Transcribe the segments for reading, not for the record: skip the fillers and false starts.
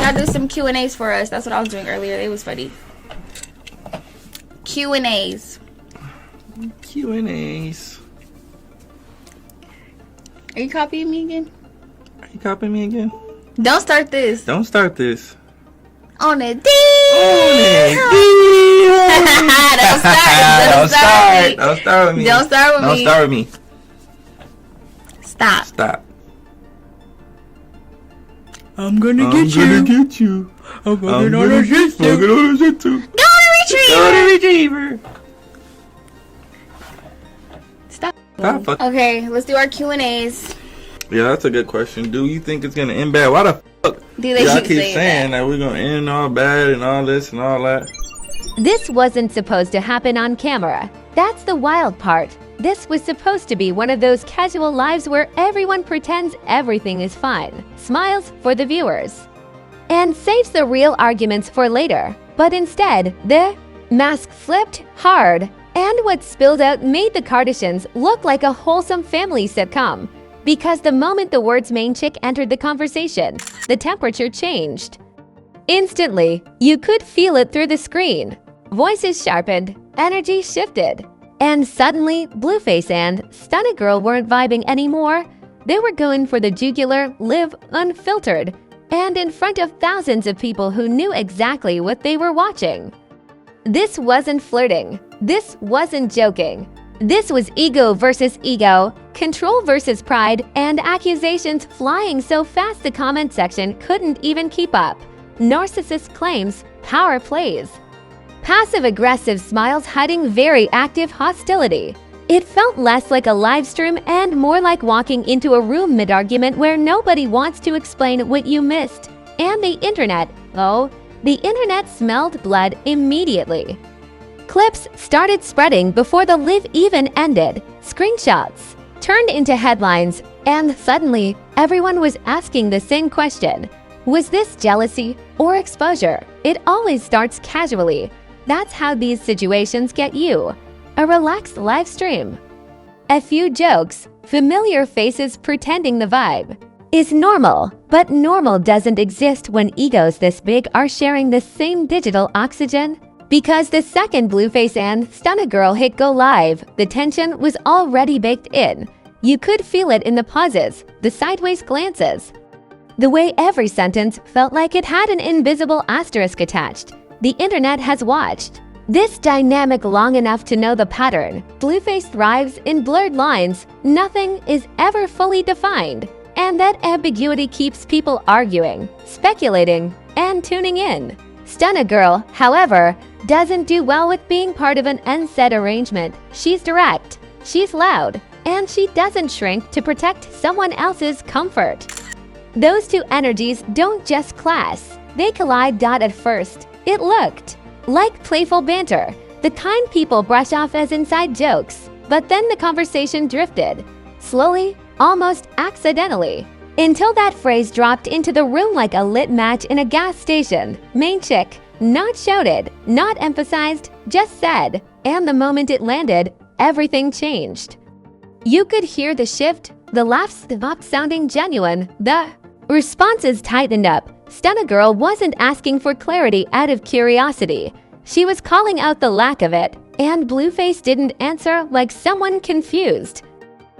Y'all do some Q&As for us. That's what I was doing earlier. It was funny. Q&As. Q&As. Are you copying me again? Are you copying me again? Don't start this. Don't start this. On it. On it. Don't start. Don't start with me. Don't start with me. Don't start with me. Stop. Stop. I'm gonna get you. I'm fucking on a shit too. Go to retriever. Stop. Okay, let's do our Q&As. Yeah, that's a good question. Do you think it's gonna end bad? Why the fuck do they y'all keep saying that we're gonna end all bad and all this and all that? This wasn't supposed to happen on camera. That's the wild part. This was supposed to be one of those casual lives where everyone pretends everything is fine, smiles for the viewers, and saves the real arguments for later. But instead, the mask flipped hard, and what spilled out made the Kardashians look like a wholesome family sitcom. Because the moment the words main chick entered the conversation, the temperature changed. Instantly, you could feel it through the screen. Voices sharpened, energy shifted. And suddenly, Blueface and Stunna Girl weren't vibing anymore. They were going for the jugular, live unfiltered, and in front of thousands of people who knew exactly what they were watching. This wasn't flirting. This wasn't joking. This was ego versus ego, control versus pride, and accusations flying so fast the comment section couldn't even keep up. Narcissist claims, power plays. Passive-aggressive smiles hiding very active hostility. It felt less like a live stream and more like walking into a room mid-argument where nobody wants to explain what you missed. And the internet, the internet smelled blood immediately. Clips started spreading before the live even ended. Screenshots turned into headlines, and suddenly everyone was asking the same question. Was this jealousy or exposure? It always starts casually. That's how these situations get you. A relaxed live stream. A few jokes, familiar faces pretending the vibe. Is normal, but normal doesn't exist when egos this big are sharing the same digital oxygen. Because the second Blueface and Stunna Girl hit go live, the tension was already baked in. You could feel it in the pauses, the sideways glances. The way every sentence felt like it had an invisible asterisk attached. The internet has watched this dynamic long enough to know the pattern. Blueface thrives in blurred lines. Nothing is ever fully defined. And that ambiguity keeps people arguing, speculating, and tuning in. Stunna Girl, however, doesn't do well with being part of an unsaid arrangement. She's direct, she's loud, and she doesn't shrink to protect someone else's comfort. Those two energies don't just clash, they collide. At first, it looked like playful banter, the kind people brush off as inside jokes. But then the conversation drifted, slowly, almost accidentally, until that phrase dropped into the room like a lit match in a gas station. Main chick, not shouted, not emphasized, just said. And the moment it landed, everything changed. You could hear the shift, the laughs stopped sounding genuine, the responses tightened up. Stunna Girl wasn't asking for clarity out of curiosity. She was calling out the lack of it, and Blueface didn't answer like someone confused.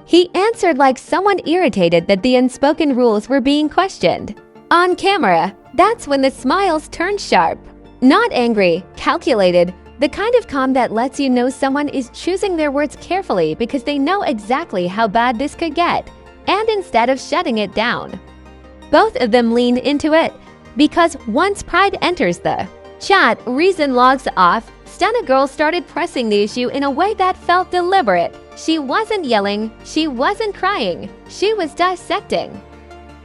He answered like someone irritated that the unspoken rules were being questioned. On camera, that's when the smiles turned sharp. Not angry, calculated, the kind of calm that lets you know someone is choosing their words carefully because they know exactly how bad this could get, and instead of shutting it down. Both of them leaned into it, because once pride enters the chat, reason logs off. Stunna Girl started pressing the issue in a way that felt deliberate. She wasn't yelling, she wasn't crying, she was dissecting.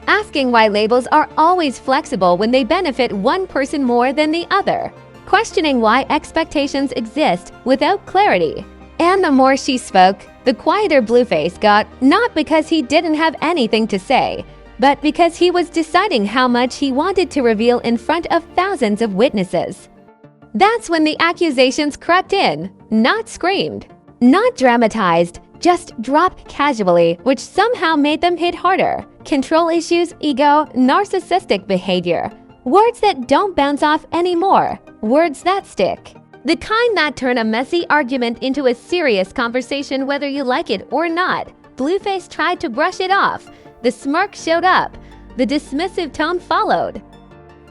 Asking why labels are always flexible when they benefit one person more than the other. Questioning why expectations exist without clarity. And the more she spoke, the quieter Blueface got, not because he didn't have anything to say, but because he was deciding how much he wanted to reveal in front of thousands of witnesses. That's when the accusations crept in, not screamed, not dramatized, just dropped casually, which somehow made them hit harder. Control issues, ego, narcissistic behavior. Words that don't bounce off anymore. Words that stick. The kind that turn a messy argument into a serious conversation whether you like it or not. Blueface tried to brush it off. The smirk showed up. The dismissive tone followed.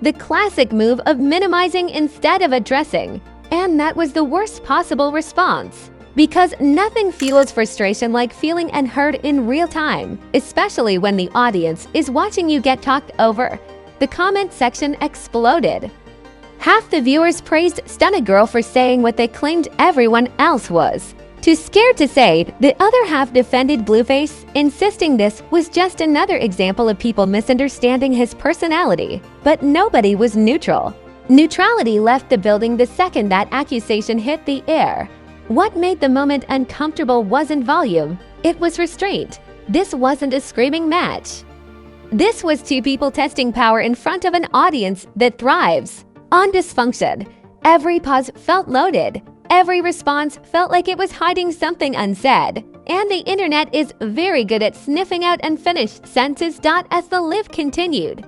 The classic move of minimizing instead of addressing. And that was the worst possible response. Because nothing fuels frustration like feeling unheard in real time, especially when the audience is watching you get talked over. The comment section exploded. Half the viewers praised Stunna Girl for saying what they claimed everyone else was. Too scared to say, the other half defended Blueface, insisting this was just another example of people misunderstanding his personality. But nobody was neutral. Neutrality left the building the second that accusation hit the air. What made the moment uncomfortable wasn't volume, it was restraint. This wasn't a screaming match. This was two people testing power in front of an audience that thrives on dysfunction. Every pause felt loaded. Every response felt like it was hiding something unsaid. And the internet is very good at sniffing out unfinished sentences. As the live continued,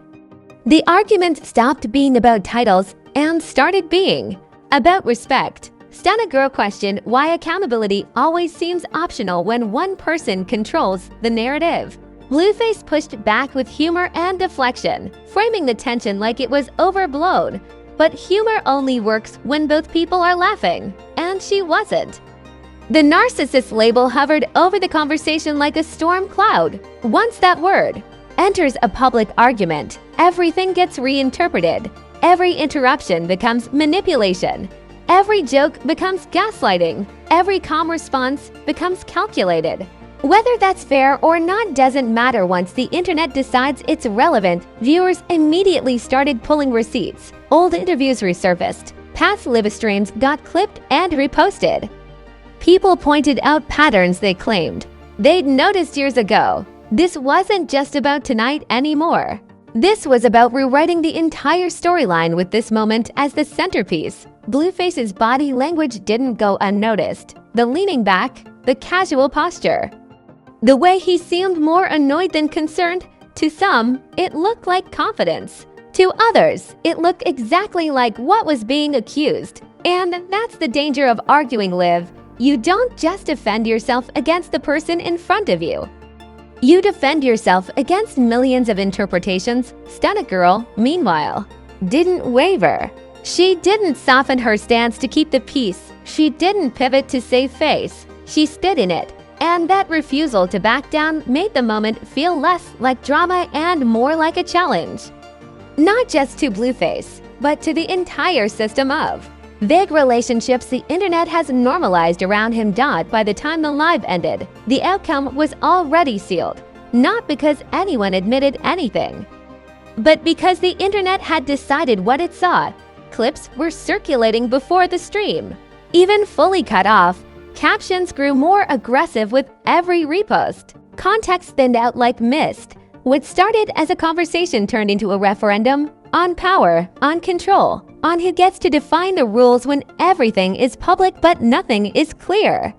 the argument stopped being about titles and started being about respect. Stunna Girl questioned why accountability always seems optional when one person controls the narrative. Blueface pushed back with humor and deflection, framing the tension like it was overblown. But humor only works when both people are laughing, and she wasn't. The narcissist label hovered over the conversation like a storm cloud. Once that word enters a public argument, everything gets reinterpreted. Every interruption becomes manipulation. Every joke becomes gaslighting. Every calm response becomes calculated. Whether that's fair or not doesn't matter. Once the internet decides it's relevant, viewers immediately started pulling receipts. Old interviews resurfaced. Past live streams got clipped and reposted. People pointed out patterns they claimed they'd noticed years ago. This wasn't just about tonight anymore. This was about rewriting the entire storyline with this moment as the centerpiece. Blueface's body language didn't go unnoticed. The leaning back, the casual posture. The way he seemed more annoyed than concerned. To some, it looked like confidence. To others, it looked exactly like what was being accused. And that's the danger of arguing, Liv. You don't just defend yourself against the person in front of you. You defend yourself against millions of interpretations. Stunna Girl, meanwhile, didn't waver. She didn't soften her stance to keep the peace. She didn't pivot to save face. She stood in it. And that refusal to back down made the moment feel less like drama and more like a challenge. Not just to Blueface, but to the entire system of vague relationships the internet has normalized around him. By the time the live ended, the outcome was already sealed. Not because anyone admitted anything, but because the internet had decided what it saw. Clips were circulating before the stream. Even fully cut off, captions grew more aggressive with every repost. Context thinned out like mist. What started as a conversation turned into a referendum on power, on control, on who gets to define the rules when everything is public but nothing is clear.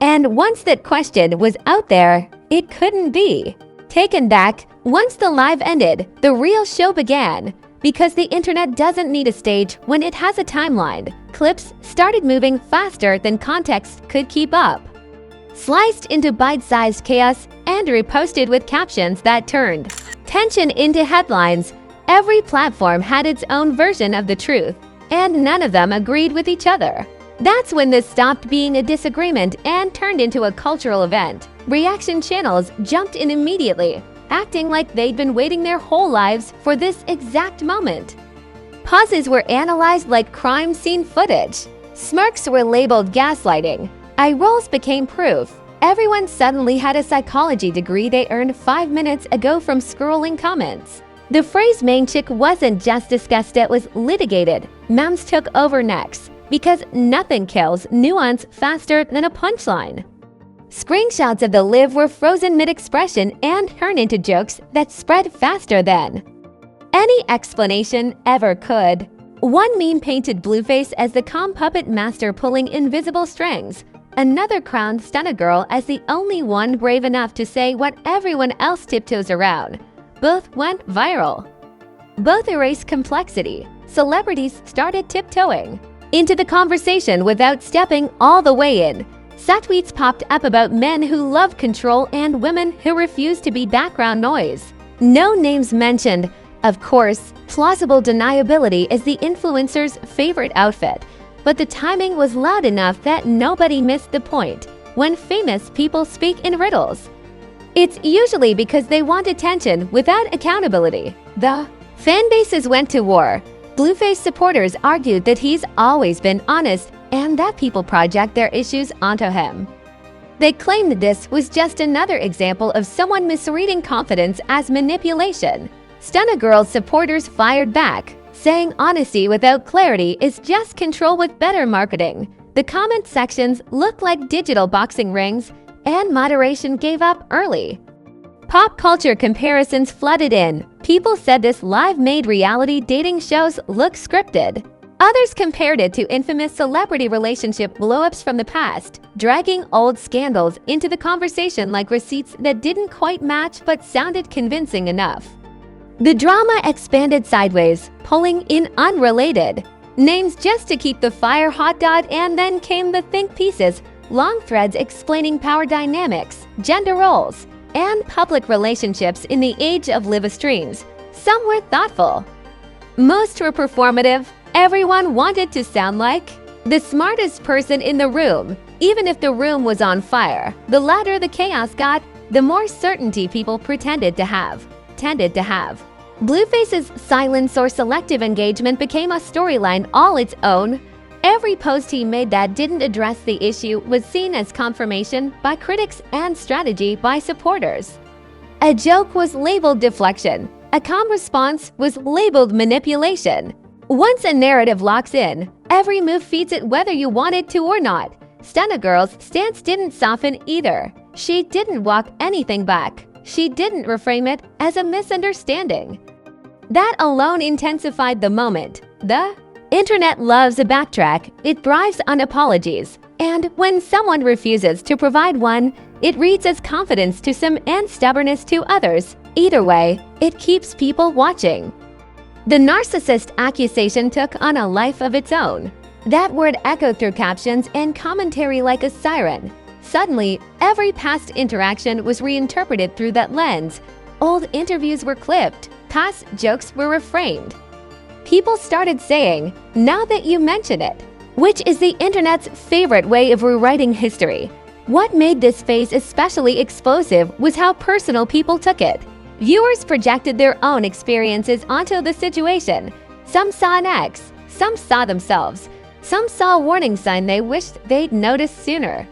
And once that question was out there, it couldn't be taken back. Once the live ended, the real show began. Because the internet doesn't need a stage when it has a timeline. Clips started moving faster than context could keep up. Sliced into bite-sized chaos and reposted with captions that turned tension into headlines. Every platform had its own version of the truth, and none of them agreed with each other. That's when this stopped being a disagreement and turned into a cultural event. Reaction channels jumped in immediately, acting like they'd been waiting their whole lives for this exact moment. Pauses were analyzed like crime scene footage. Smirks were labeled gaslighting. Eye rolls became proof. Everyone suddenly had a psychology degree they earned 5 minutes ago from scrolling comments. The phrase main chick wasn't just discussed, it was litigated. Memes took over next, because nothing kills nuance faster than a punchline. Screenshots of the live were frozen mid-expression and turned into jokes that spread faster than any explanation ever could. One meme painted Blueface as the calm puppet master pulling invisible strings. Another crowned Stunna Girl as the only one brave enough to say what everyone else tiptoes around. Both went viral. both erase complexity. Celebrities started tiptoeing into the conversation without stepping all the way in. Subtweets popped up about men who love control and women who refuse to be background noise. No names mentioned. Of course, plausible deniability is the influencer's favorite outfit, but the timing was loud enough that nobody missed the point. When famous people speak in riddles, it's usually because they want attention without accountability. The fan bases went to war. Blueface supporters argued that he's always been honest and that people project their issues onto him. They claimed that this was just another example of someone misreading confidence as manipulation. Stunna Girl's supporters fired back, saying honesty without clarity is just control with better marketing. The comment sections looked like digital boxing rings, and moderation gave up early. Pop culture comparisons flooded in. People said this live-made reality dating shows look scripted. Others compared it to infamous celebrity relationship blow-ups from the past, dragging old scandals into the conversation like receipts that didn't quite match but sounded convincing enough. The drama expanded sideways, pulling in unrelated names just to keep the fire hot. And then came the think pieces, long threads explaining power dynamics, gender roles, and public relationships in the age of live streams. Some were thoughtful. Most were performative. Everyone wanted to sound like the smartest person in the room, even if the room was on fire. The louder the chaos got, the more certainty people tended to have. Blueface's silence or selective engagement became a storyline all its own. Every post he made that didn't address the issue was seen as confirmation by critics and strategy by supporters. A joke was labeled deflection. A calm response was labeled manipulation. Once a narrative locks in, every move feeds it whether you want it to or not. Stunna Girl's stance didn't soften either. She didn't walk anything back. She didn't reframe it as a misunderstanding. That alone intensified the moment. The internet loves a backtrack. It thrives on apologies. And when someone refuses to provide one, it reads as confidence to some and stubbornness to others. Either way, it keeps people watching. The narcissist accusation took on a life of its own. That word echoed through captions and commentary like a siren. Suddenly, every past interaction was reinterpreted through that lens. Old interviews were clipped, past jokes were reframed. People started saying, "Now that you mention it," which is the internet's favorite way of rewriting history. What made this phase especially explosive was how personal people took it. Viewers projected their own experiences onto the situation. Some saw an ex, some saw themselves, some saw a warning sign they wished they'd noticed sooner.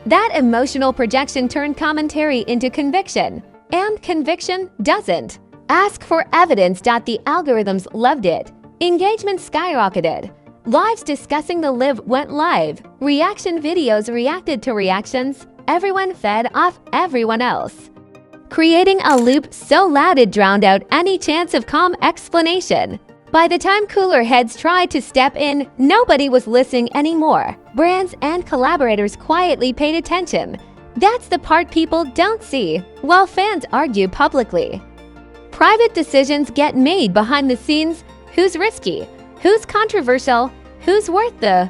That emotional projection turned commentary into conviction, and conviction doesn't ask for evidence. The algorithms loved it. Engagement skyrocketed. Lives discussing the live went live. Reaction videos reacted to reactions. Everyone fed off everyone else, creating a loop so loud it drowned out any chance of calm explanation. By the time cooler heads tried to step in, nobody was listening anymore. Brands and collaborators quietly paid attention. That's the part people don't see, while fans argue publicly. Private decisions get made behind the scenes. Who's risky? Who's controversial? Who's worth the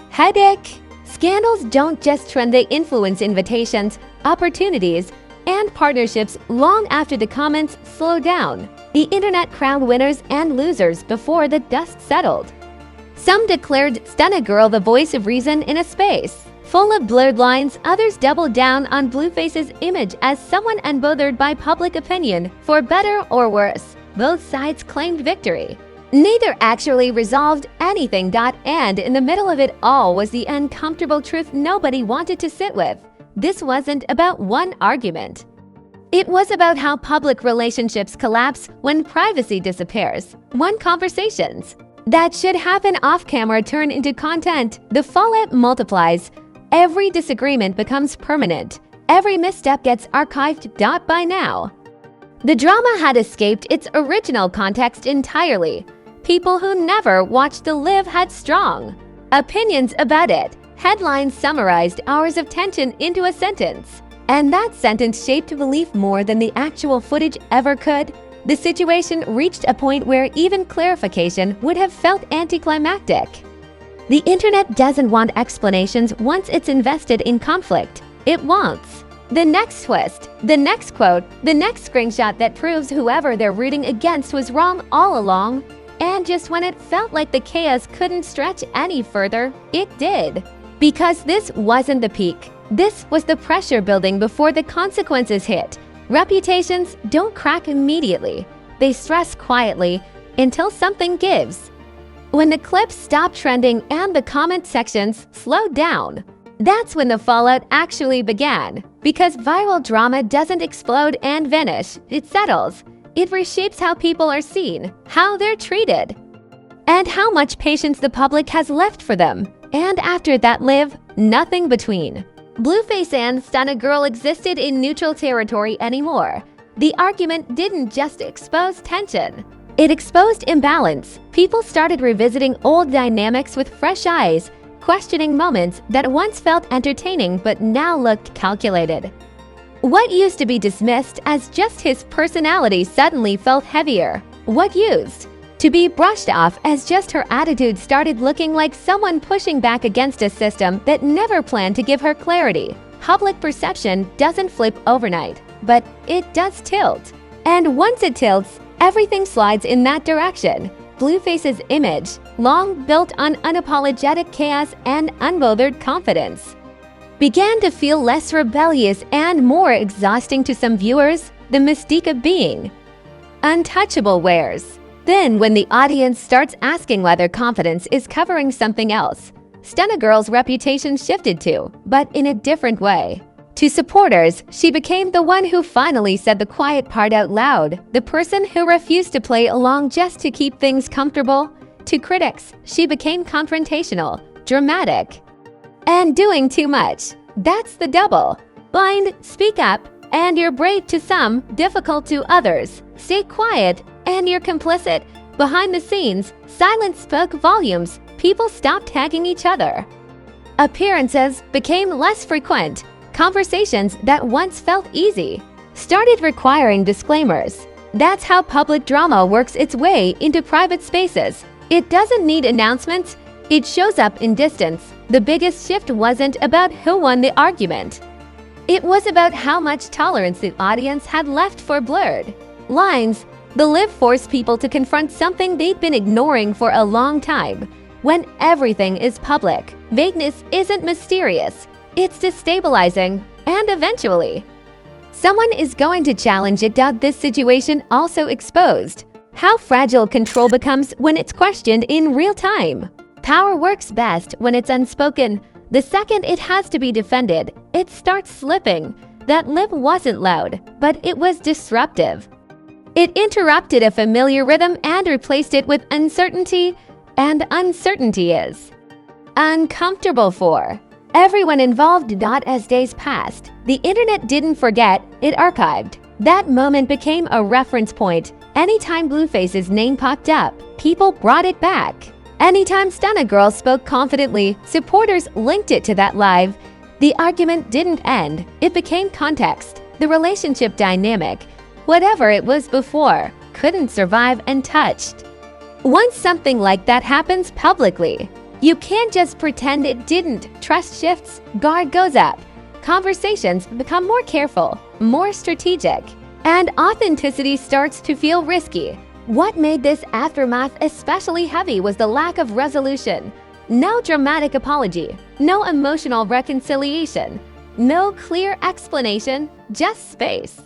headache? Scandals don't just trend, they influence invitations, opportunities, and partnerships long after the comments slow down. The internet crowned winners and losers before the dust settled. Some declared Stunna Girl the voice of reason in a space full of blurred lines. Others doubled down on Blueface's image as someone unbothered by public opinion, for better or worse. Both sides claimed victory. Neither actually resolved anything. And in the middle of it all was the uncomfortable truth nobody wanted to sit with. This wasn't about one argument. It was about how public relationships collapse when privacy disappears. When conversations that should happen off-camera turn into content, the fallout multiplies. Every disagreement becomes permanent. Every misstep gets archived. By now, the drama had escaped its original context entirely. People who never watched the live had strong opinions about it. Headlines summarized hours of tension into a sentence, and that sentence shaped belief more than the actual footage ever could. The situation reached a point where even clarification would have felt anticlimactic. The internet doesn't want explanations once it's invested in conflict. It wants the next twist, the next quote, the next screenshot that proves whoever they're rooting against was wrong all along. And just when it felt like the chaos couldn't stretch any further, it did. Because this wasn't the peak. This was the pressure building before the consequences hit. Reputations don't crack immediately. They stress quietly until something gives. When the clips stopped trending and the comment sections slowed down, that's when the fallout actually began. Because viral drama doesn't explode and vanish, it settles. It reshapes how people are seen, how they're treated, and how much patience the public has left for them. And after that live, nothing between. Blueface and Stunna Girl existed in neutral territory anymore. The argument didn't just expose tension. It exposed imbalance. People started revisiting old dynamics with fresh eyes, questioning moments that once felt entertaining but now looked calculated. What used to be dismissed as just his personality suddenly felt heavier. What used to be brushed off as just her attitude started looking like someone pushing back against a system that never planned to give her clarity. Public perception doesn't flip overnight, but it does tilt. And once it tilts, everything slides in that direction. Blueface's image, long built on unapologetic chaos and unbothered confidence, began to feel less rebellious and more exhausting to some viewers. The mystique of being untouchable wears. Then, when the audience starts asking whether confidence is covering something else, Stunna Girl's reputation shifted too, but in a different way. To supporters, she became the one who finally said the quiet part out loud, the person who refused to play along just to keep things comfortable. To critics, she became confrontational, dramatic, and doing too much. That's the double. Blind, speak up, and you're brave to some, difficult to others. Stay quiet, and you're complicit. Behind the scenes, silence spoke volumes. People stopped tagging each other. Appearances became less frequent. Conversations that once felt easy started requiring disclaimers. That's how public drama works its way into private spaces. It doesn't need announcements. It shows up in distance. The biggest shift wasn't about who won the argument. It was about how much tolerance the audience had left for blurred lines. The live forced people to confront something they'd been ignoring for a long time. When everything is public, vagueness isn't mysterious. It's destabilizing, and eventually, someone is going to challenge it. This situation also exposed how fragile control becomes when it's questioned in real time. Power works best when it's unspoken. The second it has to be defended, it starts slipping. That lip wasn't loud, but it was disruptive. It interrupted a familiar rhythm and replaced it with uncertainty, and uncertainty is uncomfortable for everyone involved. Not as days passed, the internet didn't forget, it archived. That moment became a reference point. Anytime Blueface's name popped up, people brought it back. Anytime Stunna Girl spoke confidently, supporters linked it to that live. The argument didn't end, it became context. The relationship dynamic, whatever it was before, couldn't survive untouched. Once something like that happens publicly, you can't just pretend it didn't. Trust shifts, guard goes up. Conversations become more careful, more strategic, and authenticity starts to feel risky. What made this aftermath especially heavy was the lack of resolution. No dramatic apology, no emotional reconciliation, no clear explanation, just space.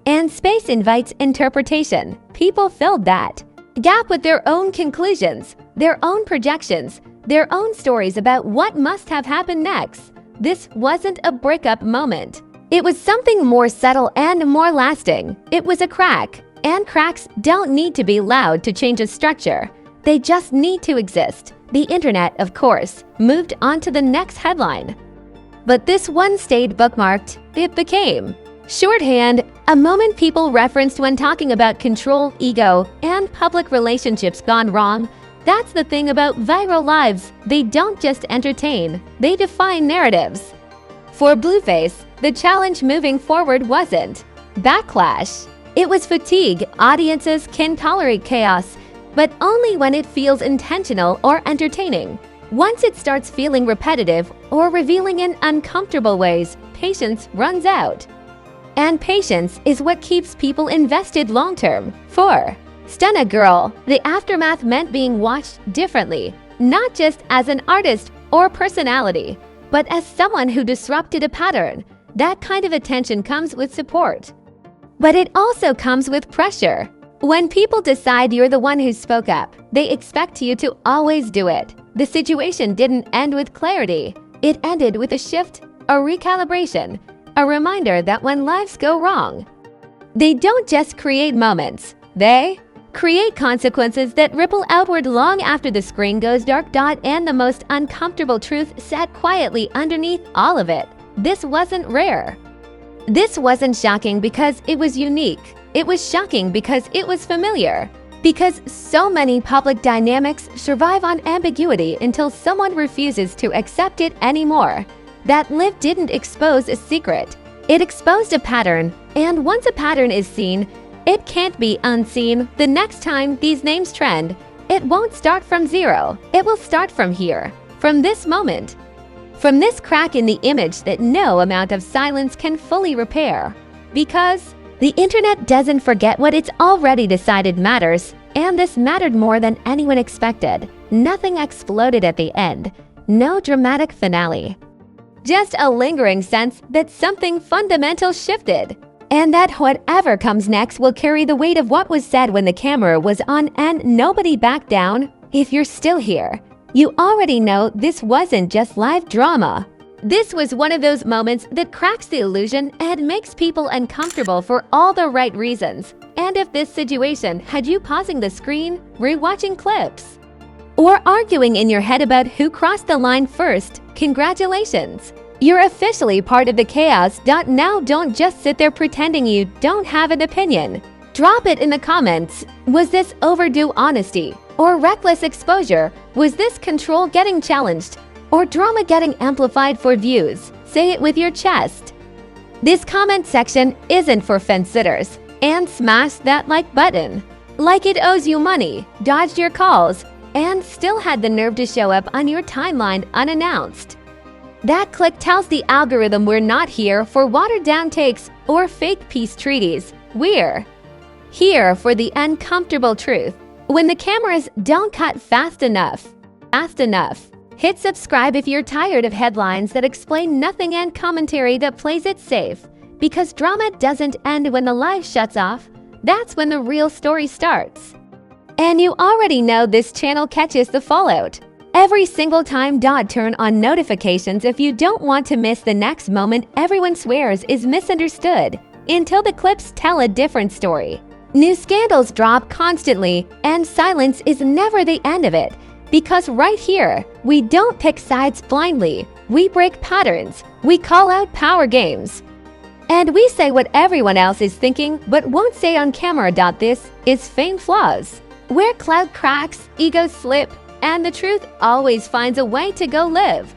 And space invites interpretation. People filled that gap with their own conclusions, their own projections, their own stories about what must have happened next. This wasn't a breakup moment. It was something more subtle and more lasting. It was a crack. And cracks don't need to be loud to change a structure. They just need to exist. The internet, of course, moved on to the next headline. But this one stayed bookmarked. It became shorthand, a moment people referenced when talking about control, ego, and public relationships gone wrong. That's the thing about viral lives. They don't just entertain, they define narratives. For Blueface, the challenge moving forward wasn't backlash. It was fatigue. Audiences can tolerate chaos, but only when it feels intentional or entertaining. Once it starts feeling repetitive or revealing in uncomfortable ways, patience runs out. And patience is what keeps people invested long-term. 4. Stunna Girl. The aftermath meant being watched differently, not just as an artist or personality, but as someone who disrupted a pattern. That kind of attention comes with support. But it also comes with pressure. When people decide you're the one who spoke up, they expect you to always do it. The situation didn't end with clarity. It ended with a shift, a recalibration, a reminder that when lives go wrong, they don't just create moments, they create consequences that ripple outward long after the screen goes dark. And the most uncomfortable truth sat quietly underneath all of it. This wasn't rare. This wasn't shocking because it was unique. It was shocking because it was familiar. Because so many public dynamics survive on ambiguity until someone refuses to accept it anymore. That live didn't expose a secret. It exposed a pattern, and once a pattern is seen, it can't be unseen. The next time these names trend, it won't start from zero. It will start from here, from this moment, from this crack in the image that no amount of silence can fully repair. Because the internet doesn't forget what it's already decided matters, and this mattered more than anyone expected. Nothing exploded at the end. No dramatic finale. Just a lingering sense that something fundamental shifted. And that whatever comes next will carry the weight of what was said when the camera was on, and nobody backed down. If you're still here, you already know this wasn't just live drama. This was one of those moments that cracks the illusion and makes people uncomfortable for all the right reasons. And if this situation had you pausing the screen, rewatching clips, or arguing in your head about who crossed the line first, congratulations! You're officially part of the chaos. Now don't just sit there pretending you don't have an opinion. Drop it in the comments. Was this overdue honesty? Or reckless exposure? Was this control getting challenged? Or drama getting amplified for views? Say it with your chest. This comment section isn't for fence-sitters. And smash that like button. Like it owes you money, dodged your calls, and still had the nerve to show up on your timeline unannounced. That click tells the algorithm we're not here for watered-down takes or fake peace treaties. We're here for the uncomfortable truth. When the cameras don't cut fast enough. Hit subscribe if you're tired of headlines that explain nothing and commentary that plays it safe. Because drama doesn't end when the live shuts off. That's when the real story starts. And you already know this channel catches the fallout every single time. Turn on notifications if you don't want to miss the next moment everyone swears is misunderstood, until the clips tell a different story. New scandals drop constantly, and silence is never the end of it. Because right here, we don't pick sides blindly. We break patterns. We call out power games. And we say what everyone else is thinking but won't say on camera. This is Fame Flaws, where cloud cracks, egos slip, and the truth always finds a way to go live.